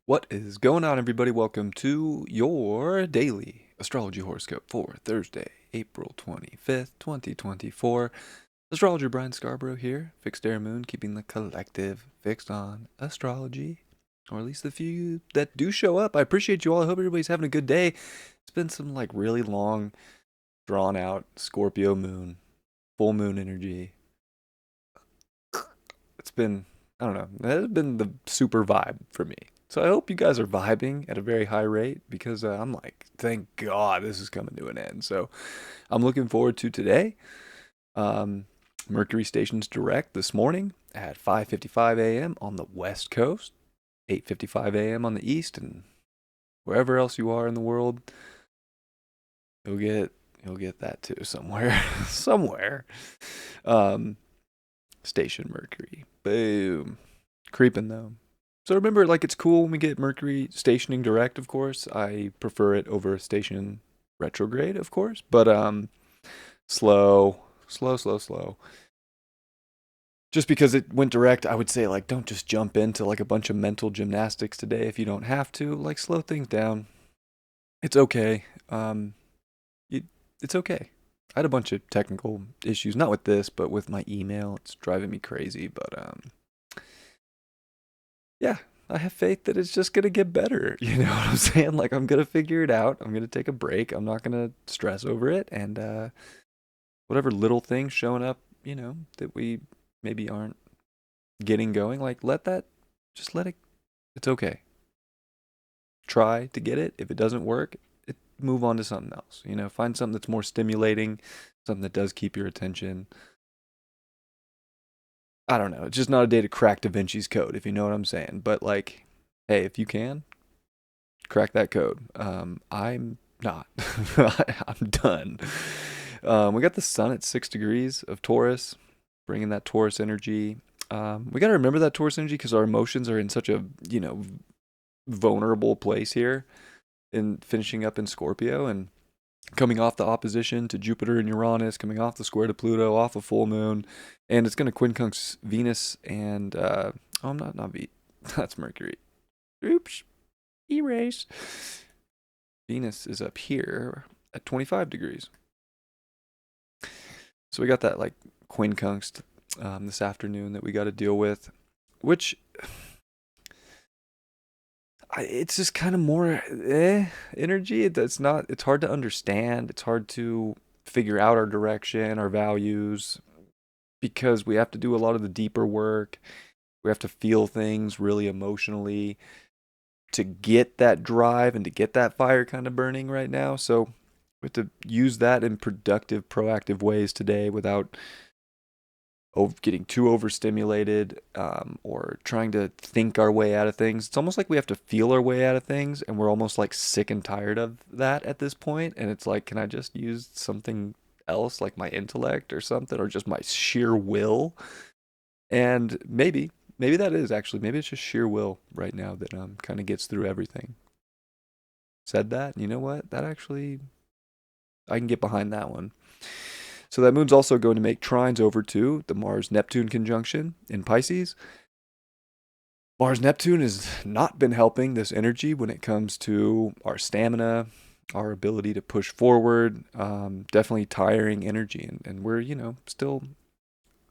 What is going on, everybody? Welcome to your daily astrology horoscope for Thursday, April 25th, 2024. Astrologer Brian Scarborough here, Fixed Air Moon, keeping the collective fixed on astrology, or at least the few that do show up. I appreciate you all. I hope everybody's having a good day. It's been some really long, drawn out Scorpio moon, full moon energy. It's been, I don't know, it has been the super vibe for me. So I hope you guys are vibing at a very high rate because I'm like, thank God this is coming to an end. So I'm looking forward to today. Um, Mercury stations direct this morning at 5:55 a.m. on the West Coast, 8:55 a.m. on the East, and wherever else you are in the world, you'll get you'll get that too somewhere, somewhere. Um, Station Mercury, boom, creeping though. So remember, it's cool when we get Mercury stationing direct, of course. I prefer it over station retrograde, of course. But slow, slow, slow, slow. Just because it went direct, I would say don't just jump into a bunch of mental gymnastics today if you don't have to. Slow things down. It's okay. It, it's okay. I had a bunch of technical issues, not with this, but with my email. It's driving me crazy. But yeah, I have faith that it's just gonna get better. You know what I'm saying? I'm gonna figure it out. I'm gonna take a break. I'm not gonna stress over it. And whatever little things showing up, that we maybe aren't getting going, just let it. It's okay. Try to get it. If it doesn't work, move on to something else. Find something that's more stimulating, something that does keep your attention. I don't know. It's just not a day to crack Da Vinci's code, if you know what I'm saying. But hey, if you can, crack that code. I'm not. I'm done. We got the sun at 6 degrees of Taurus, bringing that Taurus energy. We got to remember that Taurus energy because our emotions are in such a vulnerable place here, in finishing up in Scorpio and coming off the opposition to Jupiter and Uranus, coming off the square to Pluto, off a full moon, and it's going to quincunx Venus and I'm not V. That's Mercury. Oops, erase. Venus is up here at 25 degrees. So we got that quincunx this afternoon that we got to deal with, which it's just kind of more energy. It's hard to understand. It's hard to figure out our direction, our values, because we have to do a lot of the deeper work. We have to feel things really emotionally to get that drive and to get that fire kind of burning right now. So we have to use that in productive, proactive ways today without getting too overstimulated or trying to think our way out of things. It's almost like we have to feel our way out of things, and we're almost sick and tired of that at this point. And it's can I just use something else, like my intellect or something, or just my sheer will? And maybe that is actually, maybe it's just sheer will right now that kind of gets through everything. Said that, you know what? That actually, I can get behind that one. So that moon's also going to make trines over to the Mars-Neptune conjunction in Pisces. Mars-Neptune has not been helping this energy when it comes to our stamina, our ability to push forward. Definitely tiring energy. And we're, still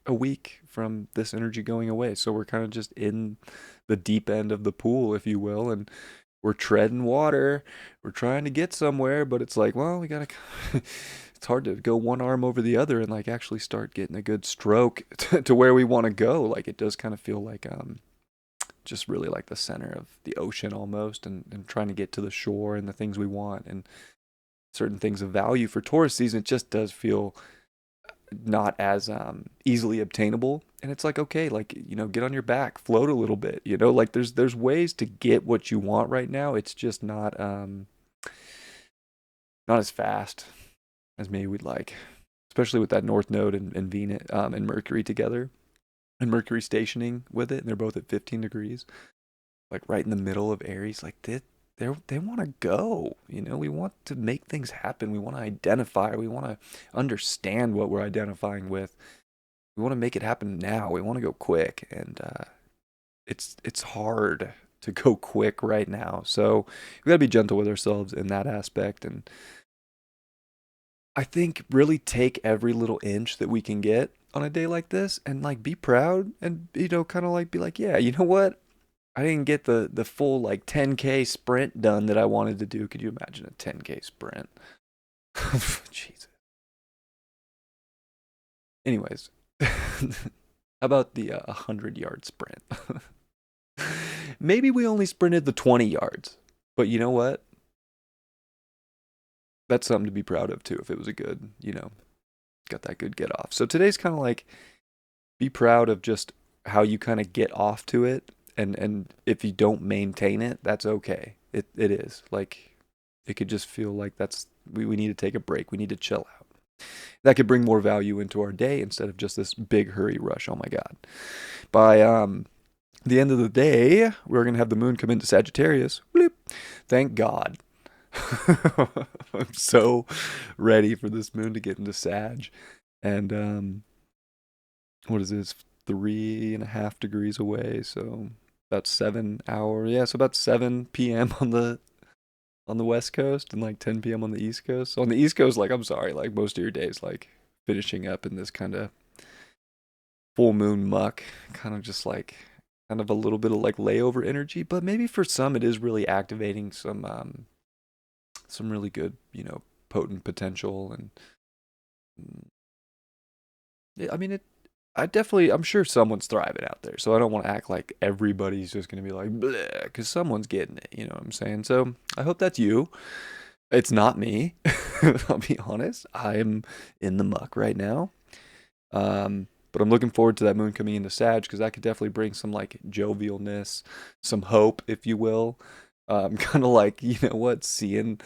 a week from this energy going away. So we're kind of just in the deep end of the pool, if you will. And we're treading water. We're trying to get somewhere, but it's well, we gotta. It's hard to go one arm over the other and actually start getting a good stroke to where we want to go. It does kind of feel just really the center of the ocean almost, and trying to get to the shore and the things we want and certain things of value for tourist season. It just does feel not as easily obtainable. And it's okay, get on your back, float a little bit, there's ways to get what you want right now. It's just not as fast as maybe we'd like, especially with that North Node and Venus and Mercury together, and Mercury stationing with it, and they're both at 15 degrees, right in the middle of Aries. They want to go. We want to make things happen. We want to identify. We want to understand what we're identifying with. We want to make it happen now. We want to go quick, and it's hard to go quick right now. So we got to be gentle with ourselves in that aspect. And I think really take every little inch that we can get on a day like this and like be proud and, kind of like be like, yeah, you know what? I didn't get the full like 10K sprint done that I wanted to do. Could you imagine a 10K sprint? Jesus. Anyways, how about the 100-yard sprint? Maybe we only sprinted the 20 yards, but you know what? That's something to be proud of too. If it was a good, got that good get off. So today's kind of like be proud of just how you kind of get off to it, and if you don't maintain it, that's okay. It is like it could just feel like we need to take a break. We need to chill out. That could bring more value into our day instead of just this big hurry rush. Oh my God. By the end of the day, we're going to have the moon come into Sagittarius. Bloop. Thank God. I'm so ready for this moon to get into Sag. And what is this? 3.5 degrees away. So about 7 hours. Yeah, so about 7 p.m. on the West Coast and like 10 p.m. on the East Coast. So on the East Coast, like I'm sorry, like most of your days, like finishing up in this kind of full moon muck, kind of just like kind of a little bit of like layover energy. But maybe for some, it is really activating some really good, potent potential. And I mean, I'm sure someone's thriving out there. So I don't want to act like everybody's just going to be like, bleh, because someone's getting it. You know what I'm saying? So I hope that's you. It's not me. I'll be honest. I'm in the muck right now. But I'm looking forward to that moon coming into Sag because that could definitely bring some like jovialness, some hope, if you will. Kind of like, you know what, seeing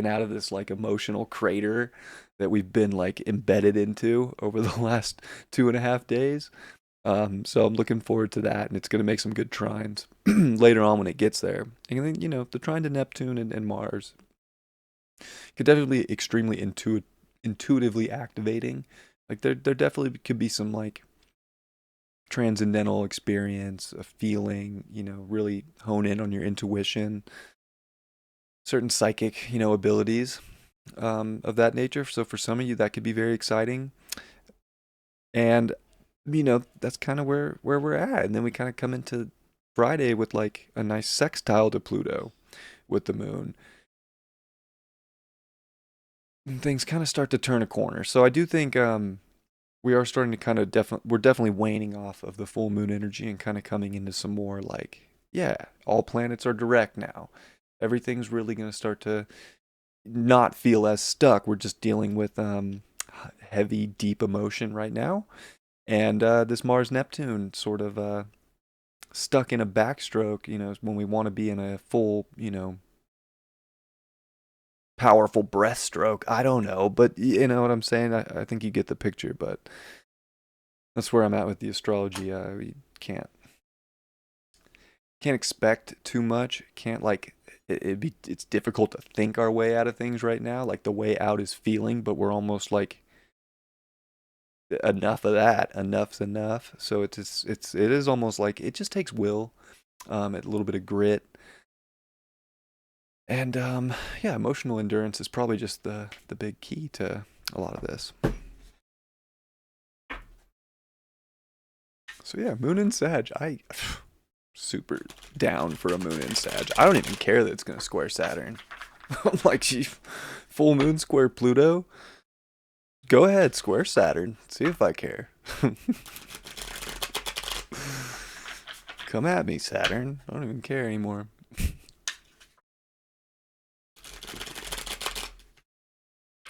out of this like emotional crater that we've been like embedded into over the last 2.5 days. So I'm looking forward to that, and it's going to make some good trines later on when it gets there. And then, the trine to Neptune and Mars could definitely be extremely intuitively activating. Like there definitely could be some like transcendental experience, a feeling, really hone in on your intuition, certain psychic, abilities of that nature. So for some of you, that could be very exciting. And, that's kind of where we're at. And then we kind of come into Friday with like a nice sextile to Pluto with the moon. And things kind of start to turn a corner. So I do think we are starting to kind of we're definitely waning off of the full moon energy and kind of coming into some more like, yeah, all planets are direct now. Everything's really going to start to not feel as stuck. We're just dealing with heavy, deep emotion right now. And this Mars Neptune sort of stuck in a backstroke, when we want to be in a full, powerful breaststroke. I don't know, but you know what I'm saying? I think you get the picture, but that's where I'm at with the astrology. We can't expect too much. Can't like it's difficult to think our way out of things right now. Like the way out is feeling, but we're almost like enough of that. Enough's enough. So it is almost like it just takes will, a little bit of grit, and yeah, emotional endurance is probably just the big key to a lot of this. So yeah, Moon and Sag. I super down for a Moon in Sag. I don't even care that it's gonna square Saturn. I'm like, full Moon square Pluto. Go ahead, square Saturn. See if I care. Come at me, Saturn. I don't even care anymore.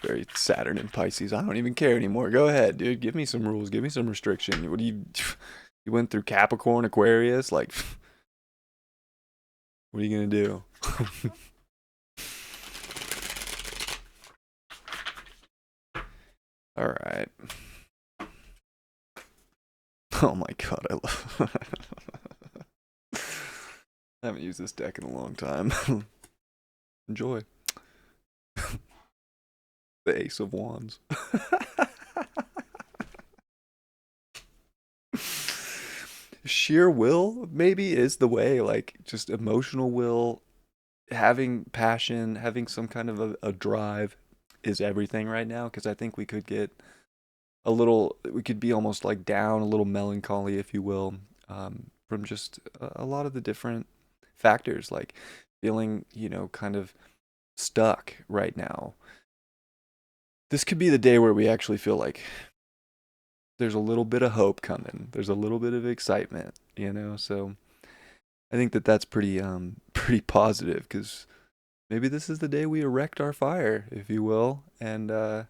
Very Saturn and Pisces. I don't even care anymore. Go ahead, dude. Give me some rules. Give me some restriction. What do you? You went through Capricorn, Aquarius. Like, what are you gonna do? All right. Oh my god, I love. I haven't used this deck in a long time. Enjoy. The Ace of Wands. sheer will maybe is the way, like just emotional will, having passion, having some kind of a drive is everything right now because I think we could get we could be almost like down, a little melancholy, if you will, from just a lot of the different factors, like feeling, kind of stuck right now. This could be the day where we actually feel like there's a little bit of hope coming. There's a little bit of excitement. So I think that that's pretty pretty positive because maybe this is the day we erect our fire, if you will, and it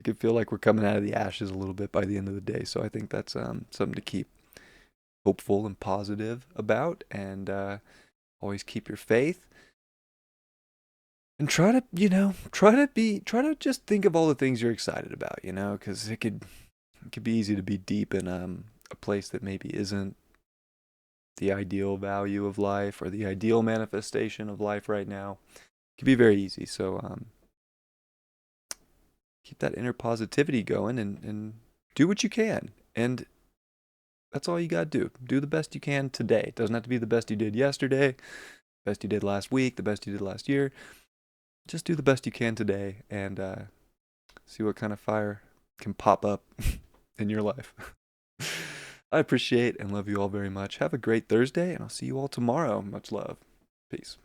could feel like we're coming out of the ashes a little bit by the end of the day. So I think that's something to keep hopeful and positive about, and always keep your faith. And try to just think of all the things you're excited about, because it could be easy to be deep in a place that maybe isn't the ideal value of life or the ideal manifestation of life right now. It can be very easy. So keep that inner positivity going and do what you can. And that's all you got to do. Do the best you can today. It doesn't have to be the best you did yesterday, best you did last week, the best you did last year. Just do the best you can today and see what kind of fire can pop up in your life. I appreciate and love you all very much. Have a great Thursday, and I'll see you all tomorrow. Much love. Peace.